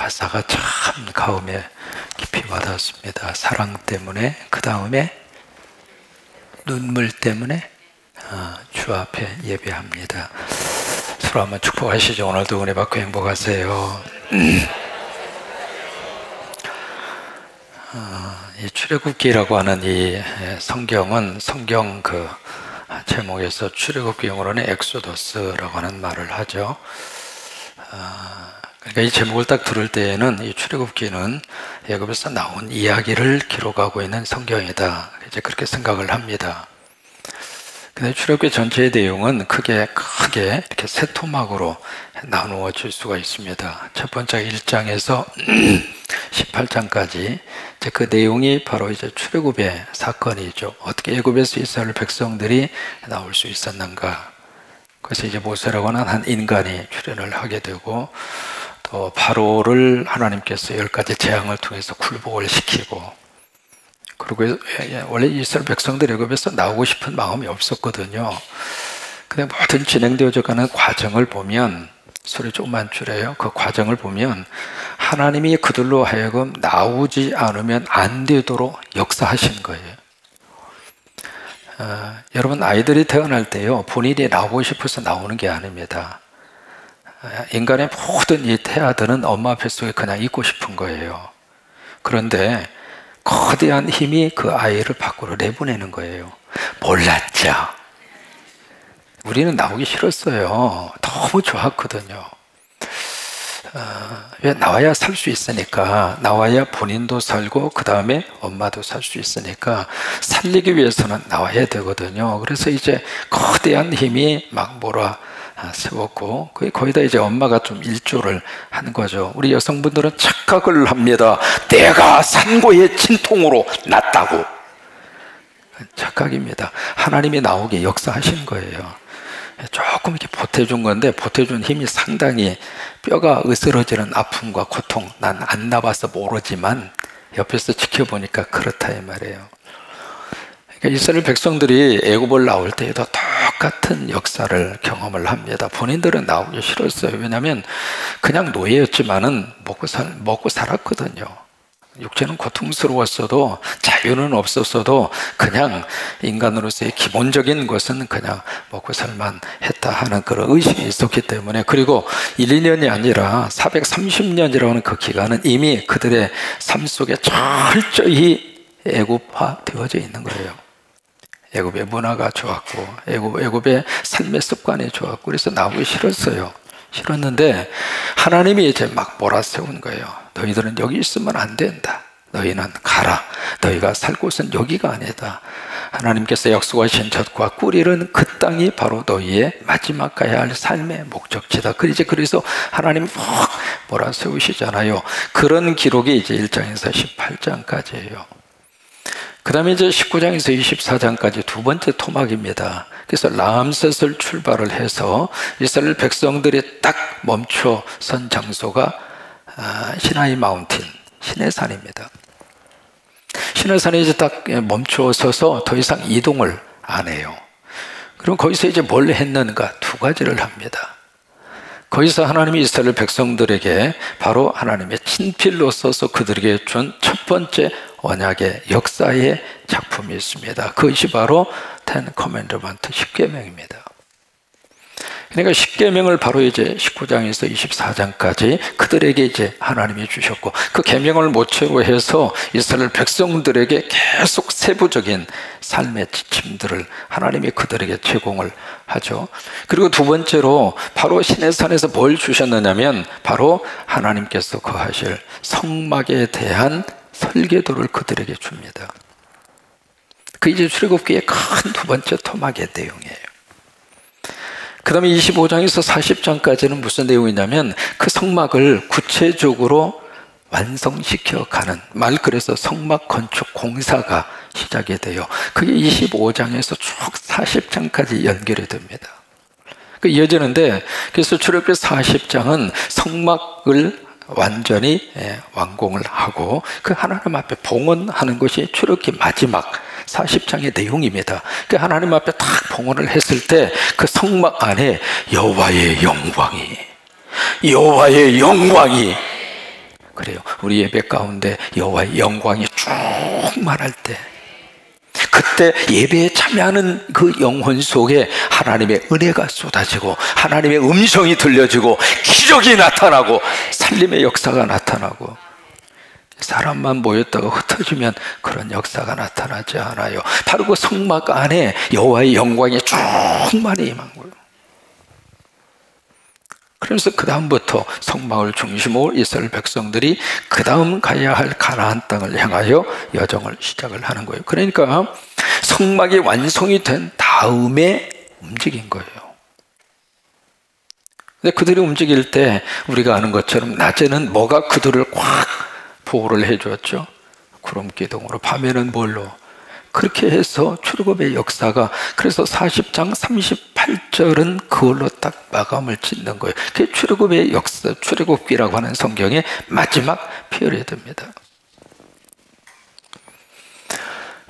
가사가 참 가음에 깊이 와닿습니다. 사랑 때문에, 그 다음에 눈물 때문에 주 앞에 예배합니다. 서로 한번 축복하시죠. 오늘도 은혜 받고 행복하세요. 이 출애굽기라고 하는 이 성경은 성경 그 제목에서 출애굽기 영어로는 엑소더스라고 하는 말을 하죠. 그러니까 이 제목을 딱 들을 때에는 이 출애굽기는 애굽에서 나온 이야기를 기록하고 있는 성경이다, 이제 그렇게 생각을 합니다. 근데 출애굽기 전체의 내용은 크게 이렇게 세 토막으로 나누어질 수가 있습니다. 첫 번째 1장에서 18장까지 그 내용이 바로 이제 출애굽의 사건이죠. 어떻게 애굽에서 이스라엘 백성들이 나올 수 있었는가. 그래서 이제 모세라고 하는 한 인간이 출현을 하게 되고, 또 바로를 하나님께서 10가지 재앙을 통해서 굴복을 시키고, 그리고 원래 이스라엘 백성들이 애굽에서 나오고 싶은 마음이 없었거든요. 근데 모든 진행되어져 가는 과정을 보면, 소리 조금만 줄여요. 그 과정을 보면 하나님이 그들로 하여금 나오지 않으면 안 되도록 역사하신 거예요. 여러분, 아이들이 태어날 때요, 본인이 나오고 싶어서 나오는 게 아닙니다. 인간의 모든 이 태아들은 엄마 뱃속에 그냥 있고 싶은 거예요. 그런데 거대한 힘이 그 아이를 밖으로 내보내는 거예요. 몰랐죠? 우리는 나오기 싫었어요. 너무 좋았거든요. 왜? 나와야 살 수 있으니까. 나와야 본인도 살고 그 다음에 엄마도 살 수 있으니까 살리기 위해서는 나와야 되거든요. 그래서 이제 거대한 힘이 막 몰아 세웠고, 거의 다 이제 엄마가 좀 일조를 하는 거죠. 우리 여성분들은 착각을 합니다. 내가 산고의 진통으로 났다고. 착각입니다. 하나님이 나오게 역사하신 거예요. 조금 이렇게 보태준 건데, 보태준 힘이 상당히 뼈가 으스러지는 아픔과 고통, 난 안 나봐서 모르지만 옆에서 지켜보니까 그렇다 이 말이에요. 그러니까 이스라엘 백성들이 애굽을 나올 때에도 똑같은 역사를 경험을 합니다. 본인들은 나오기 싫었어요. 왜냐하면 그냥 노예였지만은 먹고 살았거든요. 육체는 고통스러웠어도, 자유는 없었어도 그냥 인간으로서의 기본적인 것은 그냥 먹고 살만 했다 하는 그런 의식이 있었기 때문에, 그리고 1, 2년이 아니라 430년이라고 하는 그 기간은 이미 그들의 삶 속에 철저히 애굽화 되어져 있는 거예요. 애굽의 문화가 좋았고, 애굽의 삶의 습관이 좋았고, 그래서 나오기 싫었는데 하나님이 이제 막 몰아세운 거예요. 너희들은 여기 있으면 안 된다. 너희는 가라. 너희가 살 곳은 여기가 아니다. 하나님께서 약속하신 젖과 꿀 이르는 그 땅이 바로 너희의 마지막 가야 할 삶의 목적지다. 그래서 하나님이 막 몰아세우시잖아요. 그런 기록이 이제 1장에서 18장까지예요. 그 다음에 이제 19장에서 24장까지 두 번째 토막입니다. 그래서 라암셋을 출발을 해서 이스라엘 백성들이 딱 멈춰 선 장소가 시나이 마운틴, 시내산입니다. 시내산에 이제 딱 멈춰 서서 더 이상 이동을 안 해요. 그럼 거기서 이제 뭘 했는가? 두 가지를 합니다. 거기서 하나님이 이스라엘 백성들에게 바로 하나님의 친필로 써서 그들에게 준 첫 번째 언약의 역사의 작품이 있습니다. 그것이 바로 Ten Commandments, 10계명입니다. 그러니까 10계명을 바로 이제 19장에서 24장까지 그들에게 이제 하나님이 주셨고, 그 계명을 모체로 해서 이스라엘 백성들에게 계속 세부적인 삶의 지침들을 하나님이 그들에게 제공을 하죠. 그리고 두 번째로 바로 시내산에서 뭘 주셨느냐면 바로 하나님께서 거하실 성막에 대한 설계도를 그들에게 줍니다. 그 이제 출애굽기의 큰 두 번째 토막의 내용이에요. 그 다음에 25장에서 40장까지는 무슨 내용이냐면 그 성막을 구체적으로 완성시켜가는, 말 그래서 성막 건축 공사가 시작이 돼요. 그게 25장에서 쭉 40장까지 연결이 됩니다. 이어지는데, 그래서 출애굽기 40장은 성막을 완전히 완공을 하고 그 하나님 앞에 봉헌하는 것이 출애굽기 마지막 40장의 내용입니다. 그 하나님 앞에 딱 봉헌을 했을 때 그 성막 안에 여호와의 영광이 그래요. 우리 예배 가운데 여호와의 영광이 충만할 때, 그때 예배에 참여하는 그 영혼 속에 하나님의 은혜가 쏟아지고 하나님의 음성이 들려지고 기적이 나타나고 살림의 역사가 나타나고, 사람만 모였다가 흩어지면 그런 역사가 나타나지 않아요. 바로 그 성막 안에 여호와의 영광이 충만히 임한 거예요. 그래서 그 다음부터 성막을 중심으로 이스라엘 백성들이 그 다음 가야 할 가나안 땅을 향하여 여정을 시작을 하는 거예요. 그러니까 성막이 완성이 된 다음에 움직인 거예요. 근데 그들이 움직일 때 우리가 아는 것처럼 낮에는 뭐가 그들을 꽉 보호를 해주었죠? 구름 기둥으로. 밤에는 뭘로? 그렇게 해서 출애굽의 역사가, 그래서 40장 38절은 그걸로 딱 마감을 짓는 거예요. 그게 출애굽의 역사, 출애굽기라고 하는 성경의 마지막 피어리드입니다.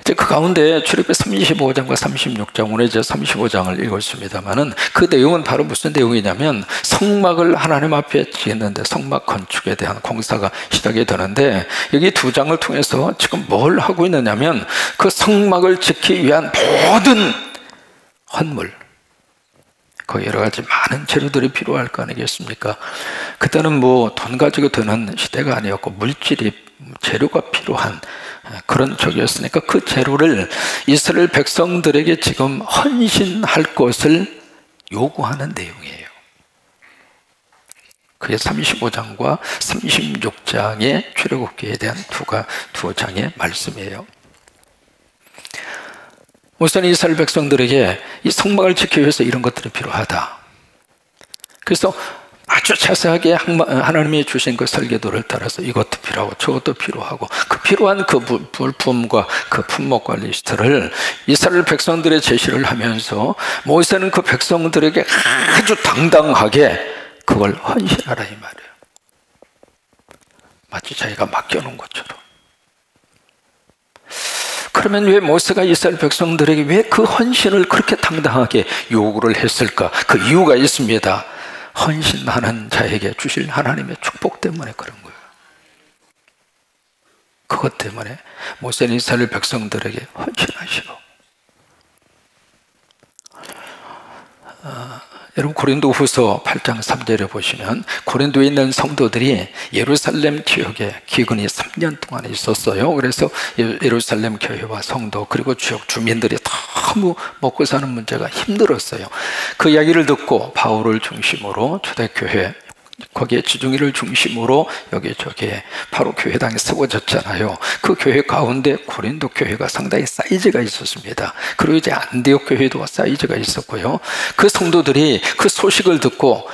이제 그 가운데 출애굽기 35장과 36장, 오늘 이제 35장을 읽었습니다만은 그 내용은 바로 무슨 내용이냐면, 성막을 하나님 앞에 짓는데 성막 건축에 대한 공사가 시작이 되는데, 여기 두 장을 통해서 지금 뭘 하고 있느냐면, 그 성막을 짓기 위한 모든 헌물, 그 여러 가지 많은 재료들이 필요할 거 아니겠습니까? 그때는 뭐 돈 가지고 드는 시대가 아니었고 물질이, 재료가 필요한 그런 적이었으니까 그 재료를 이스라엘 백성들에게 지금 헌신할 것을 요구하는 내용이에요. 그게 35장과 36장의 출애굽기에 대한 두 장의 말씀이에요. 우선 이스라엘 백성들에게 이 성막을 지키기 위해서 이런 것들이 필요하다. 그래서 아주 자세하게 하나님이 주신 그 설계도를 따라서 이것도 필요하고 저것도 필요하고, 그 필요한 그 물품과 그 품목과 리스트를 이스라엘 백성들의 제시를 하면서 모세는 그 백성들에게 아주 당당하게 그걸 헌신하라 이 말이에요. 마치 자기가 맡겨놓은 것처럼. 그러면 왜 모세가 이스라엘 백성들에게 왜 그 헌신을 그렇게 당당하게 요구를 했을까? 그 이유가 있습니다. 헌신하는 자에게 주실 하나님의 축복 때문에 그런 거예요. 그것 때문에 모세는 이스라엘 백성들에게 헌신하시고, 여러분 고린도후서 8장 3절에 보시면 고린도에 있는 성도들이 예루살렘 지역에 기근이 3년 동안 있었어요. 그래서 예루살렘 교회와 성도 그리고 지역 주민들이 너무 먹고 사는 문제가 힘들었어요. 그 이야기를 듣고 바울을 중심으로 초대교회, 거기에 지중이를 중심으로 여기저기 바로 교회당이 세워졌잖아요. 그 교회 가운데 고린도 교회가 상당히 사이즈가 있었습니다. 그리고 이제 안디옥 교회도 사이즈가 있었고요. 그 성도들이 그 소식을 듣고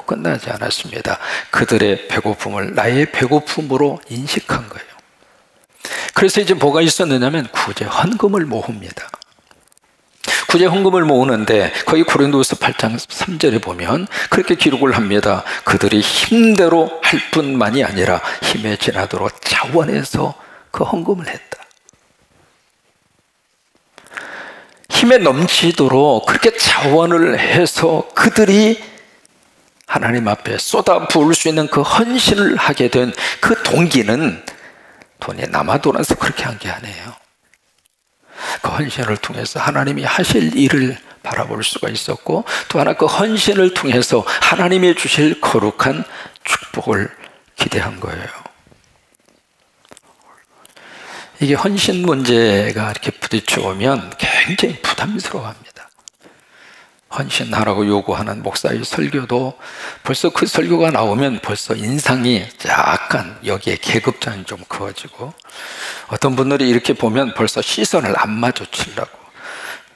끝나지 않았습니다. 그들의 배고픔을 나의 배고픔으로 인식한 거예요. 그래서 이제 뭐가 있었느냐면 구제 헌금을 모읍니다. 구제 헌금을 모으는데 거기 고린도후서 8장 3절에 보면 그렇게 기록을 합니다. 그들이 힘대로 할 뿐만이 아니라 힘에 지나도록 자원해서 그 헌금을 했다. 힘에 넘치도록 그렇게 자원을 해서 그들이 하나님 앞에 쏟아 부을 수 있는 그 헌신을 하게 된 그 동기는 돈이 남아 돌아서 그렇게 한 게 아니에요. 그 헌신을 통해서 하나님이 하실 일을 바라볼 수가 있었고, 또 하나 그 헌신을 통해서 하나님이 주실 거룩한 축복을 기대한 거예요. 이게 헌신 문제가 이렇게 부딪혀오면 굉장히 부담스러워합니다. 헌신하라고 요구하는 목사의 설교도 벌써 그 설교가 나오면 벌써 인상이 약간 여기에 계급장이 좀 그어지고, 어떤 분들이 이렇게 보면 벌써 시선을 안 마주치려고,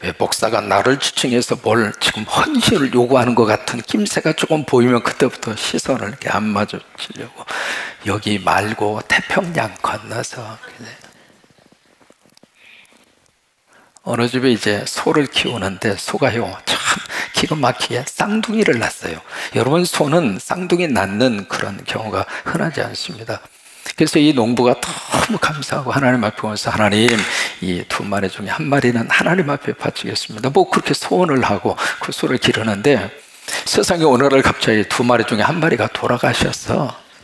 왜 목사가 나를 지칭해서 뭘 지금 헌신을 요구하는 것 같은 낌새가 조금 보이면 그때부터 시선을 이렇게 안 마주치려고, 여기 말고 태평양 건너서. 어느 집에 이제 소를 키우는데 소가요 참 기가 막히게 쌍둥이를 낳았어요. 여러분, 소는 쌍둥이 낳는 그런 경우가 흔하지 않습니다. 그래서 이 농부가 너무 감사하고 하나님 앞에 와서, 하나님, 이 두 마리 중에 한 마리는 하나님 앞에 바치겠습니다. 뭐 그렇게 소원을 하고 그 소를 기르는데, 세상에 어느 날 갑자기 두 마리 중에 한 마리가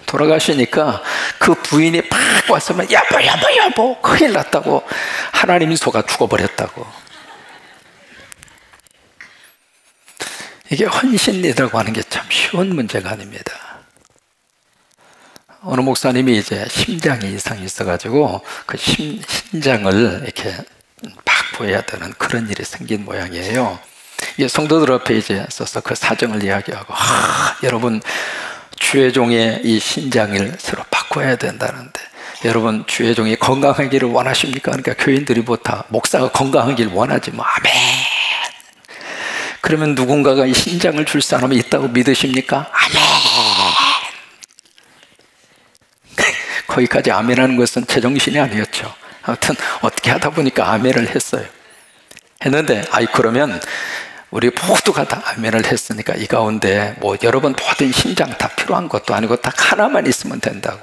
돌아가시니까 그 부인이 팍 왔으면 여보 큰일 났다고, 하나님이 속아 죽어버렸다고. 이게 헌신이라고 하는 게 참 쉬운 문제가 아닙니다. 어느 목사님이 이제 심장에 이상이 있어가지고 그 심장을 이렇게 바꾸어야 되는 그런 일이 생긴 모양이에요. 이게 성도들 앞에 이제 써서 그 사정을 이야기하고, 여러분 주의 종의 이 심장을 새로 바꿔야 된다는데, 여러분 주의 종이 건강하기를 원하십니까? 그러니까 교인들이 뭐 다 목사가 건강하기를 원하지 뭐. 아멘. 그러면 누군가가 이 심장을 줄 사람이 있다고 믿으십니까? 아멘. 거기까지 아멘하는 것은 제정신이 아니었죠. 아무튼 어떻게 하다 보니까 아멘을 했어요. 했는데, 그러면 우리 모두가 다 아멘을 했으니까 이 가운데 뭐 여러분 모든 심장 다 필요한 것도 아니고 딱 하나만 있으면 된다고.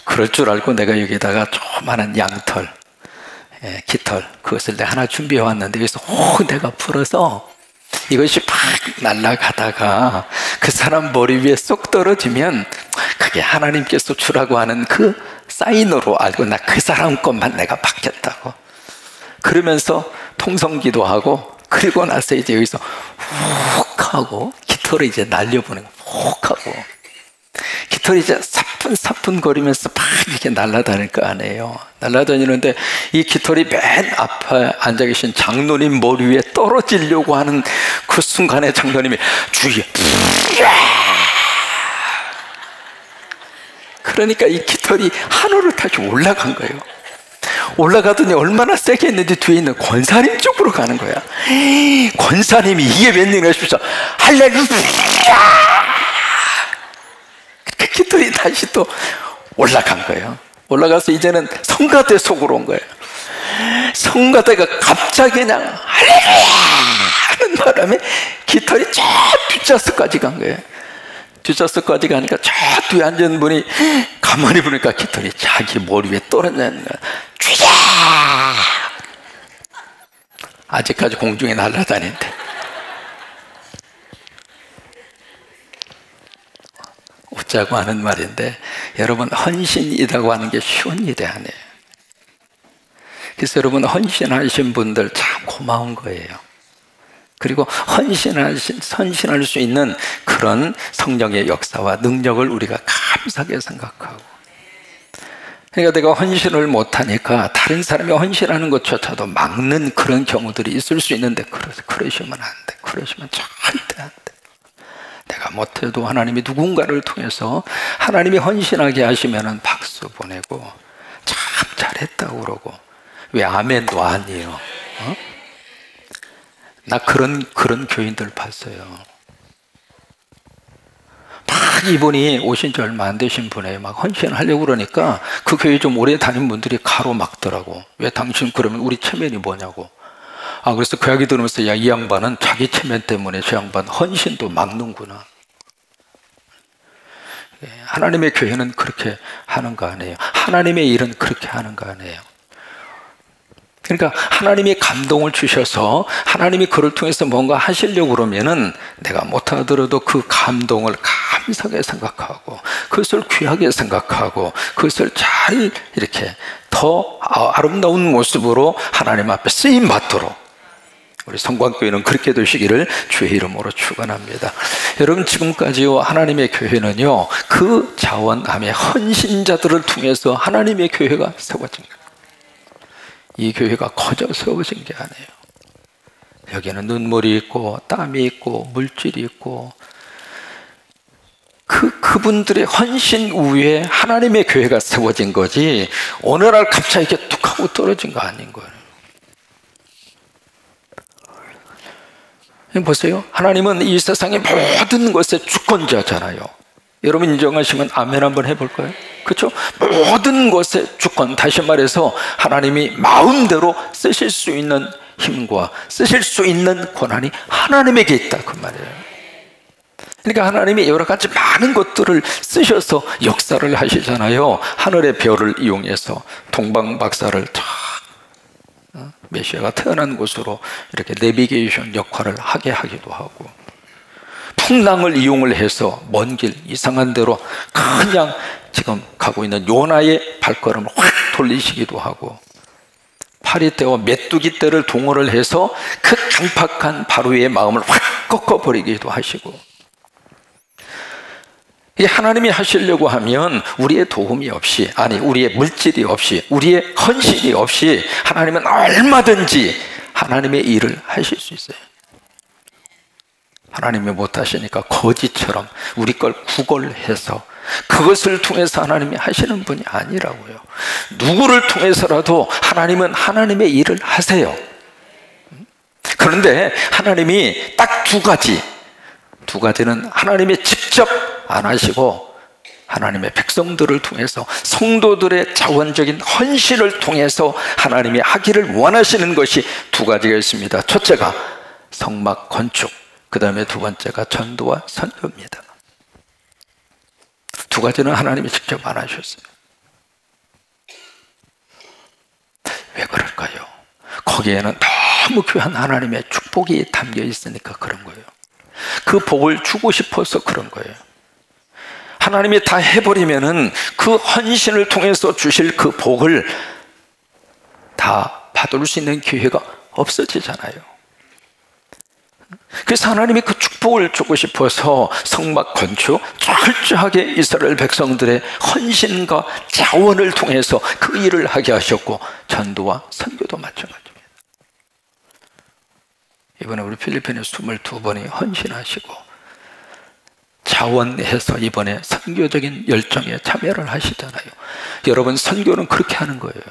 그럴 줄 알고 내가 여기다가 조그마한 양털, 깃털, 그것을 내가 하나 준비해 왔는데, 여기서 내가 풀어서 이것이 팍 날아가다가 그 사람 머리 위에 쏙 떨어지면 그게 하나님께서 주라고 하는 그 사인으로 알고, 나 그 사람 것만 내가 받겠다고. 그러면서 통성기도 하고, 그리고 나서 이제 여기서 훅 하고 깃털을 이제 날려보는 거. 훅 하고 깃털이 이제 사뿐사뿐 거리면서 막 이렇게 날아다닐 거 아니에요. 날아다니는데 이 깃털이 맨 앞에 앉아 계신 장로님 머리 위에 떨어지려고 하는 그 순간에 장로님이 주의, 그러니까 이 깃털이 하늘을 다시 올라간 거예요. 올라가더니 얼마나 세게 했는지 뒤에 있는 권사님 쪽으로 가는 거야. 권사님이 이게 웬일이야 싶어서 할렐루야! 그 깃털이 다시 또 올라간 거예요. 올라가서 이제는 성가대 속으로 온 거예요. 성가대가 갑자기 그냥 할렐루야! 하는 바람에 깃털이 저 뒷좌석까지 간 거예요. 뒷좌석까지 가니까 저 뒤에 앉은 분이 가만히 보니까 깃털이 자기 머리 위에 떨어지는 거야. 주야! 아직까지 공중에 날아다닌대. 웃자고 하는 말인데, 여러분 헌신이라고 하는 게 쉬운 일이 아니에요. 그래서 여러분 헌신하신 분들 참 고마운 거예요. 그리고 헌신할 수 있는 그런 성령의 역사와 능력을 우리가 감사하게 생각하고, 그러니까 내가 헌신을 못하니까 다른 사람이 헌신하는 것조차도 막는 그런 경우들이 있을 수 있는데, 그러시면 안 돼. 그러시면 절대 안 돼. 내가 못해도 하나님이 누군가를 통해서 하나님이 헌신하게 하시면 박수 보내고 참 잘했다고 그러고, 왜 아멘도 아니에요? 나 그런 교인들 봤어요. 막 이분이 오신 지 얼마 안 되신 분이에요. 막 헌신하려고 그러니까 그 교회 좀 오래 다닌 분들이 가로막더라고. 왜 당신 그러면 우리 체면이 뭐냐고. 그래서 그 이야기 들으면서, 야, 이 양반은 자기 체면 때문에 저 양반 헌신도 막는구나. 하나님의 교회는 그렇게 하는 거 아니에요. 하나님의 일은 그렇게 하는 거 아니에요. 그러니까 하나님이 감동을 주셔서 하나님이 그를 통해서 뭔가 하시려고 그러면은 내가 못하더라도 그 감동을 감사하게 생각하고, 그것을 귀하게 생각하고, 그것을 잘 이렇게 더 아름다운 모습으로 하나님 앞에 쓰임 받도록 우리 성광교회는 그렇게 되시기를 주의 이름으로 축원합니다. 여러분, 지금까지요 하나님의 교회는요 그 자원함의 헌신자들을 통해서 하나님의 교회가 세워진 거예요. 이 교회가 거저 세워진 게 아니에요. 여기는 눈물이 있고 땀이 있고 물질이 있고, 그분들의 헌신 위에 하나님의 교회가 세워진 거지, 어느 날 갑자기 이렇게 뚝 하고 떨어진 거 아닌 거예요. 보세요. 하나님은 이 세상의 모든 것의 주권자잖아요. 여러분 인정하시면 아멘 한번 해볼까요? 그렇죠? 모든 것의 주권, 다시 말해서 하나님이 마음대로 쓰실 수 있는 힘과 쓰실 수 있는 권한이 하나님에게 있다, 그 말이에요. 그러니까 하나님이 여러 가지 많은 것들을 쓰셔서 역사를 하시잖아요. 하늘의 별을 이용해서 동방박사를 쫙 메시아가 태어난 곳으로 이렇게 내비게이션 역할을 하게 하기도 하고, 풍랑을 이용을 해서 먼 길 이상한 데로 그냥 지금 가고 있는 요나의 발걸음을 확 돌리시기도 하고, 파리떼와 메뚜기 떼를 동원을 해서 그 강팍한 바로의 마음을 확 꺾어버리기도 하시고, 이 하나님이 하시려고 하면 우리의 도움이 없이, 아니 우리의 물질이 없이, 우리의 헌신이 없이 하나님은 얼마든지 하나님의 일을 하실 수 있어요. 하나님이 못하시니까 거지처럼 우리 걸 구걸해서 그것을 통해서 하나님이 하시는 분이 아니라고요. 누구를 통해서라도 하나님은 하나님의 일을 하세요. 그런데 하나님이 딱 두 가지는 하나님이 직접 안 하시고 하나님의 백성들을 통해서, 성도들의 자원적인 헌신을 통해서 하나님이 하기를 원하시는 것이 두 가지가 있습니다. 첫째가 성막 건축, 그 다음에 두 번째가 전도와 선교입니다. 두 가지는 하나님이 직접 안 하셨어요. 왜 그럴까요? 거기에는 너무 귀한 하나님의 축복이 담겨 있으니까 그런 거예요. 그 복을 주고 싶어서 그런 거예요. 하나님이 다 해버리면은 그 헌신을 통해서 주실 그 복을 다 받을 수 있는 기회가 없어지잖아요. 그래서 하나님이 그 축복을 주고 싶어서 성막 건축, 철저하게 이스라엘 백성들의 헌신과 자원을 통해서 그 일을 하게 하셨고, 전도와 선교도 마찬가지입니다. 이번에 우리 필리핀에 22번이 헌신하시고 자원해서 이번에 선교적인 열정에 참여를 하시잖아요. 여러분, 선교는 그렇게 하는 거예요.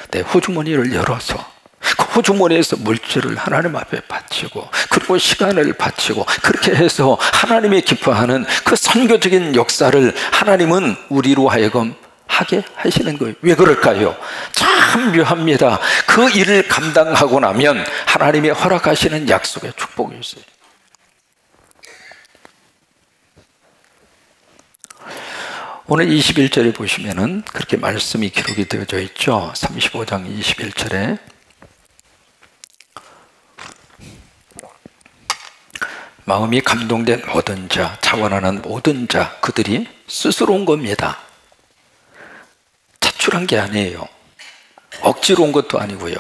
내 호주머니를 열어서 그 호주머니에서 물질을 하나님 앞에 바치고, 그리고 시간을 바치고, 그렇게 해서 하나님이 기뻐하는 그 선교적인 역사를 하나님은 우리로 하여금 하게 하시는 거예요. 왜 그럴까요? 참 묘합니다. 그 일을 감당하고 나면 하나님이 허락하시는 약속의 축복이 있어요. 오늘 21절에 보시면은 그렇게 말씀이 기록이 되어져 있죠. 35장 21절에 마음이 감동된 모든 자, 자원하는 모든 자, 그들이 스스로 온 겁니다. 자출한 게 아니에요. 억지로 온 것도 아니고요.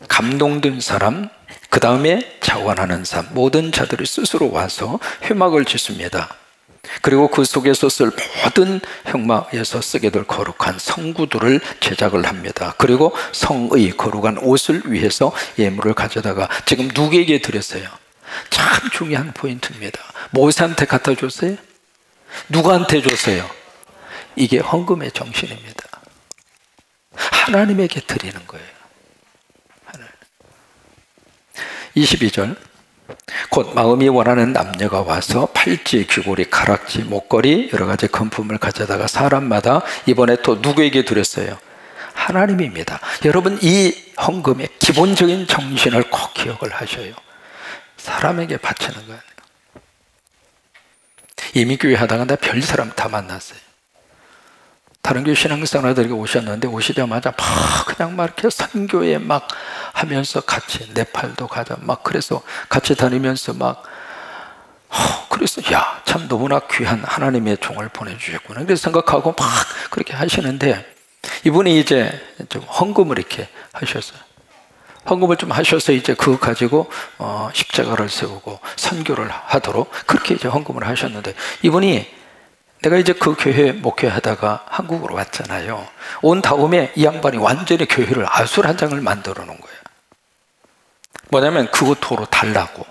감동된 사람, 그 다음에 자원하는 사람, 모든 자들이 스스로 와서 회막을 짓습니다. 그리고 그 속에서 쓸 모든 형막에서 쓰게 될 거룩한 성구들을 제작을 합니다. 그리고 성의 거룩한 옷을 위해서 예물을 가져다가 지금 누구에게 드렸어요? 참 중요한 포인트입니다. 모세한테 갖다 줬어요? 누구한테 줬어요? 이게 헌금의 정신입니다. 하나님에게 드리는 거예요. 22절, 곧 마음이 원하는 남녀가 와서 팔찌, 귀고리, 가락지, 목걸이 여러 가지 금품을 가져다가 사람마다 이번에 또 누구에게 드렸어요? 하나님입니다. 여러분, 이 헌금의 기본적인 정신을 꼭 기억을 하셔요. 사람에게 바치는 거예요. 이미 교회 하다가 나 별 사람 다 만났어요. 다른 교회 신앙생활들에게 오셨는데 오시자마자 그냥 이렇게 선교에 막 하면서 같이 네팔도 가자 그래서 같이 다니면서 그래서 참 너무나 귀한 하나님의 종을 보내주셨구나 그렇게 생각하고 그렇게 하시는데, 이분이 이제 좀 헌금을 이렇게 하셨어요. 헌금을 좀 하셔서 이제 그거 가지고 십자가를 세우고 선교를 하도록 그렇게 이제 헌금을 하셨는데, 이분이 내가 이제 그 교회 목회하다가 한국으로 왔잖아요. 온 다음에 이 양반이 완전히 교회를 아수라장을 만들어 놓은 거예요. 뭐냐면 그거 도로 달라고.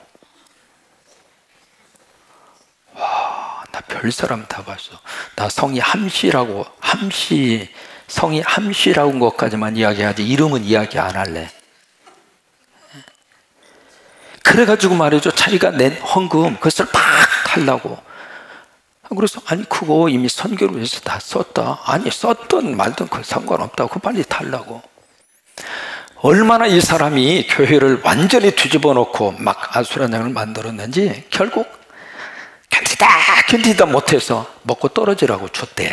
와, 나 별 사람 다 봤어. 나 성이 함씨라고, 성이 함씨라는 것까지만 이야기하지 이름은 이야기 안 할래. 그래가지고 말이죠, 자기가 낸 헌금 그것을 막 달라고. 그래서 아니 그거 이미 선교를 위해서 다 썼다. 아니 썼든 말든 그 상관없다고. 그거 빨리 달라고. 얼마나 이 사람이 교회를 완전히 뒤집어 놓고 막 아수라장을 만들었는지 결국 견디다 못해서 먹고 떨어지라고 줬대요.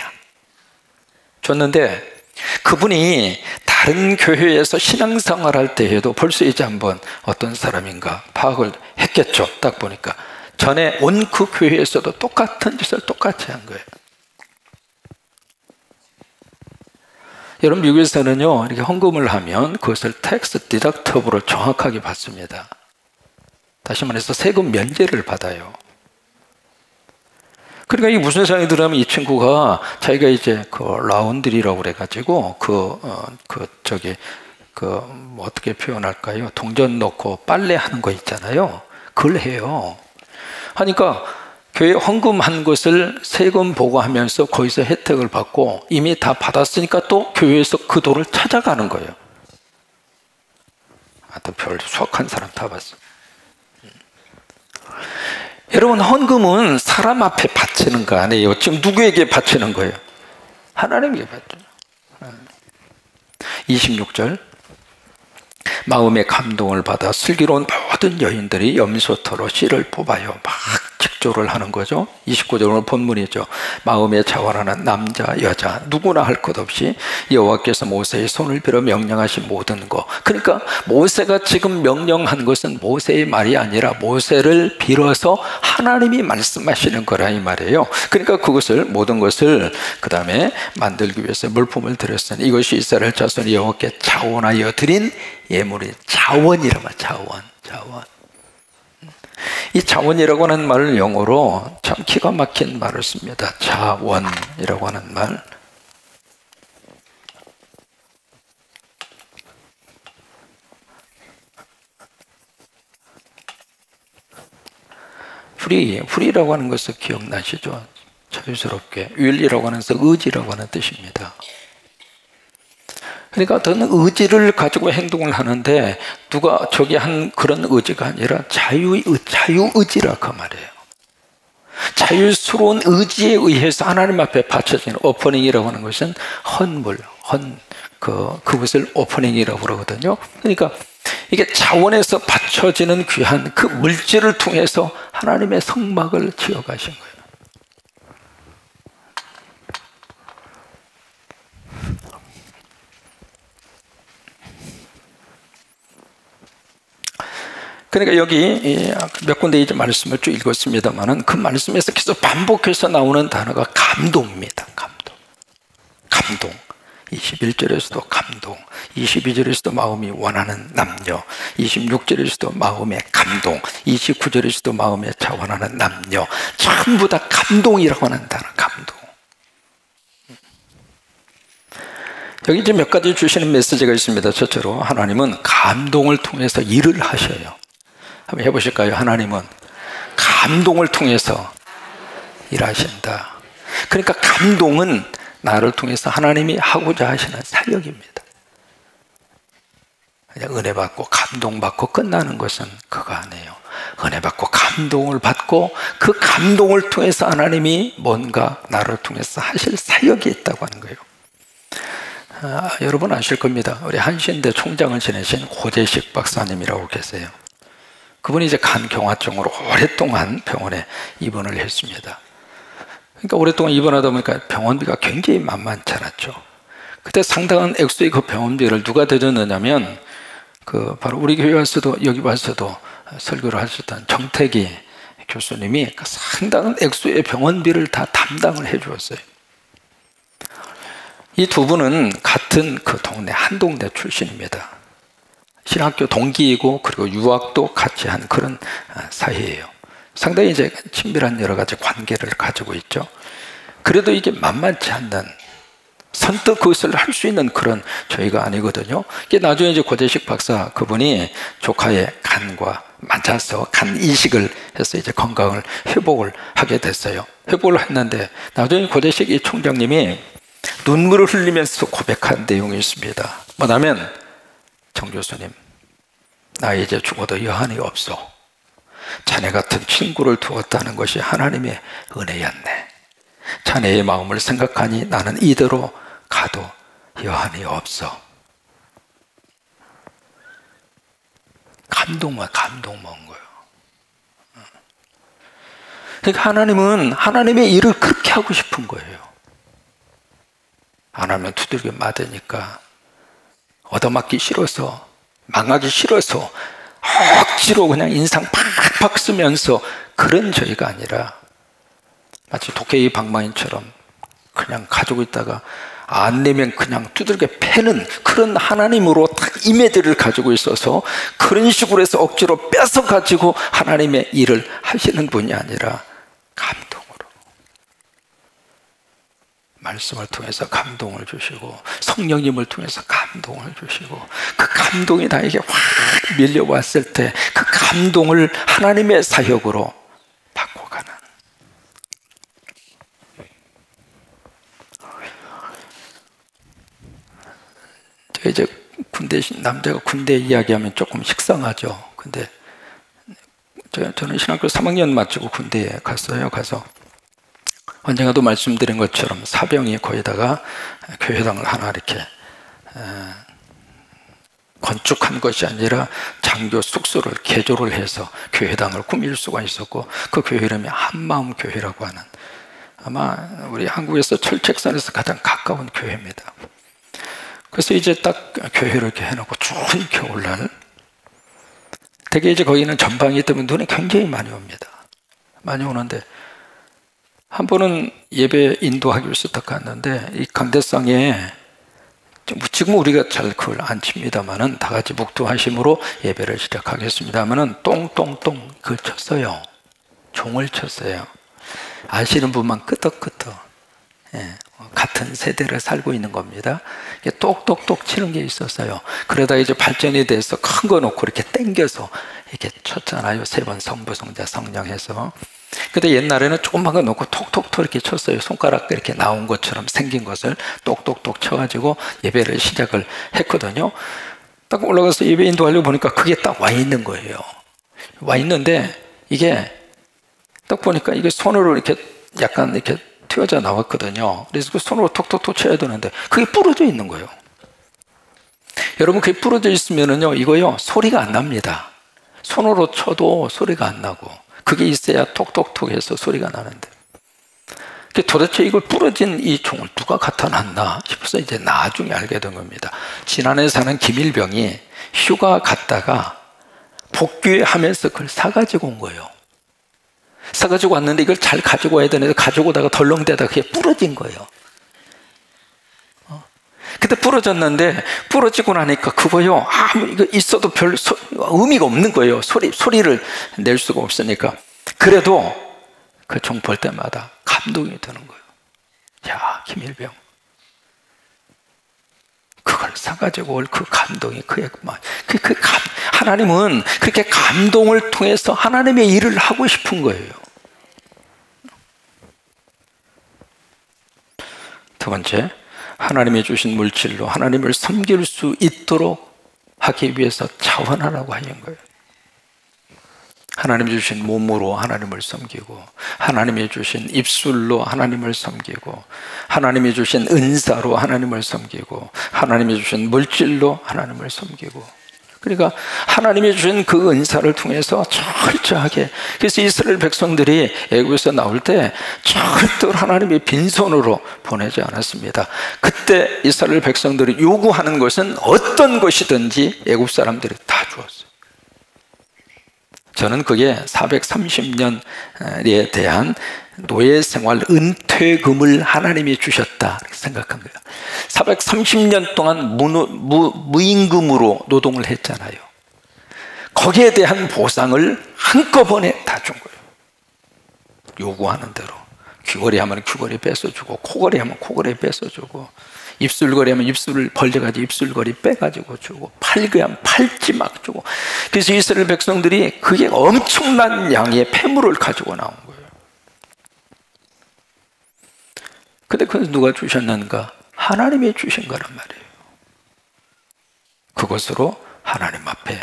줬는데 그분이 다른 교회에서 신앙생활 할 때에도 벌써 이제 한번 어떤 사람인가 파악을 했겠죠. 딱 보니까 전에 온 그 교회에서도 똑같은 짓을 똑같이 한 거예요. 여러분 미국에서는요 이렇게 헌금을 하면 그것을 텍스 디덕터블을 정확하게 받습니다. 다시 말해서 세금 면제를 받아요. 그러니까 이게 무슨 생각이 들으면 이 친구가 자기가 이제 그 라운드리라고 그래가지고 뭐 어떻게 표현할까요? 동전 넣고 빨래하는 거 있잖아요. 그걸 해요. 하니까 교회 헌금한 것을 세금 보고하면서 거기서 혜택을 받고 이미 다 받았으니까 또 교회에서 그 돈을 찾아가는 거예요. 하여튼 별 수학한 사람 다 봤어. 여러분 헌금은 사람 앞에 바치는 거 아니에요. 지금 누구에게 바치는 거예요? 하나님에게 바치는 거예요. 26절 마음의 감동을 받아 슬기로운 모든 여인들이 염소터로 씨를 뽑아요. 막 직조를 하는 거죠. 29절은 본문이죠. 마음에 자원하는 남자 여자 누구나 할 것 없이 여호와께서 모세의 손을 빌어 명령하신 모든 것. 그러니까 모세가 지금 명령한 것은 모세의 말이 아니라 모세를 빌어서 하나님이 말씀하시는 거라 이 말이에요. 그러니까 그것을 모든 것을 그 다음에 만들기 위해서 물품을 드렸으니 이것이 이스라엘 자손이 여호와께 자원하여 드린 예물이 자원이라고 말. 자원. 이 자원이라고 하는 말을 영어로 참 기가 막힌 말을 씁니다. 자원이라고 하는 말. 프리라고 하는 것을 기억나시죠? 자유스럽게. will이라고 하는 것은 의지라고 하는 뜻입니다. 그러니까 어떤 의지를 가지고 행동을 하는데 누가 저기 한 그런 의지가 아니라 자유의지라 그 말이에요. 자유스러운 의지에 의해서 하나님 앞에 바쳐지는 오퍼닝이라고 하는 것은 그것을 오퍼닝이라고 그러거든요. 그러니까 이게 자원에서 바쳐지는 귀한 그 물질을 통해서 하나님의 성막을 지어가신 거예요. 그러니까 여기 몇 군데 이제 말씀을 쭉 읽었습니다만은 그 말씀에서 계속 반복해서 나오는 단어가 감동입니다. 감동. 21절에서도 감동, 22절에서도 마음이 원하는 남녀, 26절에서도 마음의 감동, 29절에서도 마음에 자원하는 남녀, 전부 다 감동이라고 하는 단어, 감동. 여기 이제 몇 가지 주시는 메시지가 있습니다. 첫째로 하나님은 감동을 통해서 일을 하셔요. 한번 해보실까요? 하나님은 감동을 통해서 일하신다. 그러니까 감동은 나를 통해서 하나님이 하고자 하시는 사역입니다. 그냥 은혜 받고 감동 받고 끝나는 것은 그거 아니에요. 은혜 받고 감동을 받고 그 감동을 통해서 하나님이 뭔가 나를 통해서 하실 사역이 있다고 하는 거예요. 여러분 아실 겁니다. 우리 한신대 총장을 지내신 고재식 박사님이라고 계세요. 그분이 이제 간경화증으로 오랫동안 병원에 입원을 했습니다. 그러니까 오랫동안 입원하다 보니까 병원비가 굉장히 만만치 않았죠. 그때 상당한 액수의 그 병원비를 누가 대줬느냐면 바로 우리 교회 와서도 여기 와서도 설교를 하셨던 정태기 교수님이 상당한 액수의 병원비를 다 담당을 해 주었어요. 이 두 분은 같은 그 동네 한동네 출신입니다. 신학교 동기이고 그리고 유학도 같이 한 그런 사이예요. 상당히 이제 친밀한 여러 가지 관계를 가지고 있죠. 그래도 이게 만만치 않는 선뜻 그것을 할 수 있는 그런 저희가 아니거든요. 이게 나중에 이제 고재식 박사 그분이 조카의 간과 맞아서 간 이식을 해서 이제 건강을 회복을 하게 됐어요. 회복을 했는데 나중에 고재식 이 총장님이 눈물을 흘리면서 고백한 내용이 있습니다. 뭐냐면 정 교수님, 나 이제 죽어도 여한이 없어. 자네 같은 친구를 두었다는 것이 하나님의 은혜였네. 자네의 마음을 생각하니 나는 이대로 가도 여한이 없어. 감동 먹은 거예요. 그러니까 하나님은 하나님의 일을 그렇게 하고 싶은 거예요. 안 하면 두들겨 맞으니까 얻어맞기 싫어서 망하기 싫어서 억지로 그냥 인상 팍팍 쓰면서 그런 저희가 아니라 마치 도깨비 방망이처럼 그냥 가지고 있다가 안 내면 그냥 두들겨 패는 그런 하나님으로 딱 이미지를 가지고 있어서 그런 식으로 해서 억지로 뺏어 가지고 하나님의 일을 하시는 분이 아니라 감동으로 말씀을 통해서 감동을 주시고 성령님을 통해서 감동을 주시고 그 감동이 나에게 확 밀려왔을 때 그 감동을 하나님의 사역으로 바꿔가는, 제가 이제 남자가 군대 이야기하면 조금 식상하죠. 근데 저는 신학교 3학년 마치고 군대에 갔어요. 가서 언젠가도 말씀드린 것처럼 사병이 거기다가 교회당을 하나 이렇게 건축한 것이 아니라 장교 숙소를 개조를 해서 교회당을 꾸밀 수가 있었고, 그 교회 이름이 한마음교회라고 하는, 아마 우리 한국에서 철책선에서 가장 가까운 교회입니다. 그래서 이제 딱 교회를 이렇게 해놓고 추운 겨울날, 되게 이제 거기는 전방이기 때문에 눈이 굉장히 많이 옵니다. 많이 오는데 한 번은 예배 인도하기 위해서 딱 갔는데, 이 강대상에 지금 우리가 잘 그걸 안 칩니다만은 다 같이 묵두하심으로 예배를 시작하겠습니다 하면은 똥똥똥 그걸 쳤어요. 종을 쳤어요. 아시는 분만 끄덕끄덕, 같은 세대를 살고 있는 겁니다. 똑똑똑 치는 게 있었어요. 그러다 이제 발전이 돼서 큰 거 놓고 이렇게 당겨서 이렇게 쳤잖아요. 3번 성부, 성자, 성령 해서. 근데 옛날에는 조그만 거 놓고 톡톡톡 이렇게 쳤어요. 손가락 이렇게 나온 것처럼 생긴 것을 똑똑똑 쳐가지고 예배를 시작을 했거든요. 딱 올라가서 예배 인도하려고 보니까 그게 딱 와 있는 거예요. 와 있는데 이게 딱 보니까 이게 손으로 이렇게 약간 이렇게 튀어져 나왔거든요. 그래서 그 손으로 톡톡톡 쳐야 되는데 그게 부러져 있는 거예요. 여러분, 그게 부러져 있으면은요, 이거요, 소리가 안 납니다. 손으로 쳐도 소리가 안 나고, 그게 있어야 톡톡톡 해서 소리가 나는데, 도대체 이걸 부러진 이 종을 누가 갖다 놨나 싶어서 이제 나중에 알게 된 겁니다. 지난해 사는 김일병이 휴가 갔다가 복귀하면서 그걸 사가지고 온 거예요. 사가지고 왔는데 이걸 잘 가지고 와야 되는데 가지고 오다가 덜렁대다가 그게 부러진 거예요. 그때 부러졌는데, 부러지고 나니까 그거요, 이거 있어도 별 의미가 없는 거예요. 소리를 낼 수가 없으니까. 그래도 그 종 볼 때마다 감동이 드는 거예요. 야, 김일병, 그걸 사가지고 올 그 감동이 하나님은 그렇게 감동을 통해서 하나님의 일을 하고 싶은 거예요. 두 번째, 하나님이 주신 물질로 하나님을 섬길 수 있도록 하기 위해서 자원하라고 하는 거예요. 하나님이 주신 몸으로 하나님을 섬기고, 하나님이 주신 입술로 하나님을 섬기고, 하나님이 주신 은사로 하나님을 섬기고, 하나님이 주신 물질로 하나님을 섬기고, 그러니까 하나님이 주신 그 은사를 통해서 철저하게, 그래서 이스라엘 백성들이 애굽에서 나올 때 절대로 하나님이 빈손으로 보내지 않았습니다. 그때 이스라엘 백성들이 요구하는 것은 어떤 것이든지 애굽 사람들이 다 주었어요. 저는 그게 430년에 대한 노예 생활 은퇴금을 하나님이 주셨다 생각한 거예요. 430년 동안 무임금으로 노동을 했잖아요. 거기에 대한 보상을 한꺼번에 다 준 거예요. 요구하는 대로. 귀걸이 하면 귀걸이 뺏어주고, 코걸이 하면 코걸이 뺏어주고, 입술걸이 하면 입술을 벌려가지고 입술걸이 빼가지고 주고, 팔귀 하면 팔찌 막 주고. 그래서 이스라엘 백성들이 그게 엄청난 양의 폐물을 가지고 나온 거예요. 근데 그건 누가 주셨는가? 하나님이 주신 거란 말이에요. 그것으로 하나님 앞에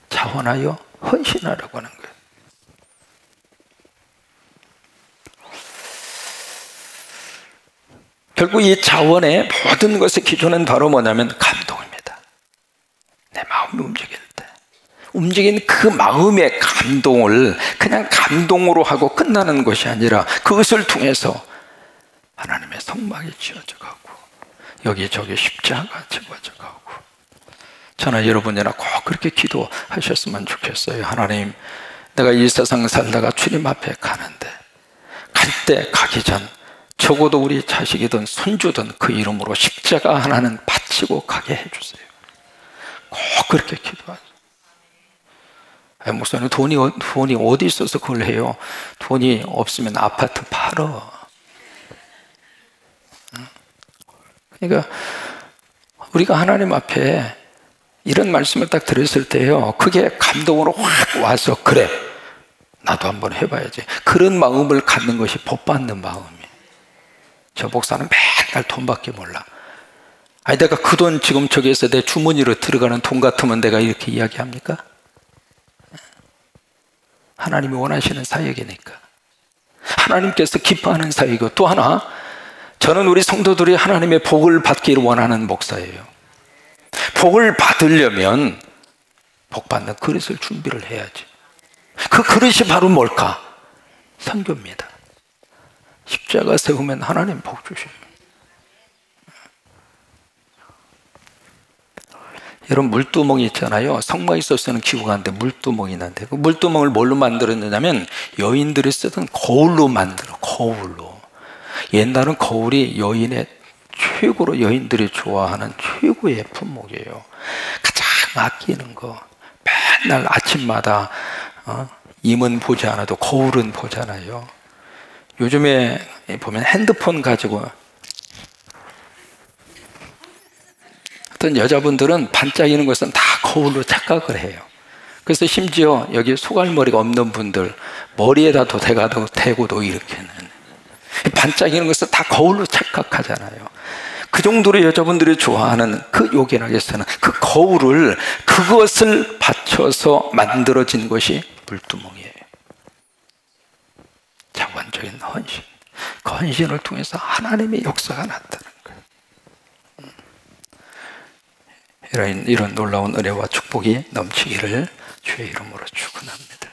자원하여 헌신하라고 하는 거예요. 결국 이 자원의 모든 것의 기준은 바로 뭐냐면 감동입니다. 내 마음이 움직일 때 움직인 그 마음의 감동을 그냥 감동으로 하고 끝나는 것이 아니라 그것을 통해서 하나님의 성막이 지어져 가고 여기저기 십자가 지어져 가고, 저는 여러분이나 꼭 그렇게 기도하셨으면 좋겠어요. 하나님, 내가 이 세상 살다가 주님 앞에 가는데 갈 때 가기 전 적어도 우리 자식이든 손주든 그 이름으로 십자가 하나는 바치고 가게 해주세요. 꼭 그렇게 기도하세요. 목사님 돈이 어디 있어서 그걸 해요? 돈이 없으면 아파트 팔어. 그러니까 우리가 하나님 앞에 이런 말씀을 딱 들었을 때요, 그게 감동으로 확 와서 그래, 나도 한번 해봐야지. 그런 마음을 갖는 것이 복 받는 마음이에요. 저 목사는 맨날 돈밖에 몰라. 아니 내가 그 돈 지금 저기에서 내 주머니로 들어가는 돈 같으면 내가 이렇게 이야기합니까? 하나님이 원하시는 사역이니까. 하나님께서 기뻐하는 사역이고, 또 하나, 저는 우리 성도들이 하나님의 복을 받기를 원하는 목사예요. 복을 받으려면 복 받는 그릇을 준비를 해야지. 그 그릇이 바로 뭘까? 선교입니다. 십자가 세우면 하나님 복 주셔요. 여러분, 물두멍이 있잖아요. 성막에서 쓰는 기구가 있는데 물두멍이 있는데, 그 물두멍을 뭘로 만들었느냐면 여인들이 쓰던 거울로 만들어. 거울로. 옛날은 거울이 여인의 최고로, 여인들이 좋아하는 최고의 품목이에요. 가장 아끼는 거. 맨날 아침마다 임은 보지 않아도 거울은 보잖아요. 요즘에 보면 핸드폰 가지고 어떤 여자분들은 반짝이는 것은 다 거울로 착각을 해요. 그래서 심지어 여기 소갈머리가 없는 분들 머리에다도 대고도 이렇게는 반짝이는 것은 다 거울로 착각하잖아요. 그 정도로 여자분들이 좋아하는 그 요긴하게서는 그 거울을, 그것을 받쳐서 만들어진 것이 물두멍이에요. 자관적인 헌신. 그 헌신을 통해서 하나님의 역사가 났다는 거예요. 이런 놀라운 은혜와 축복이 넘치기를 주의 이름으로 축원합니다.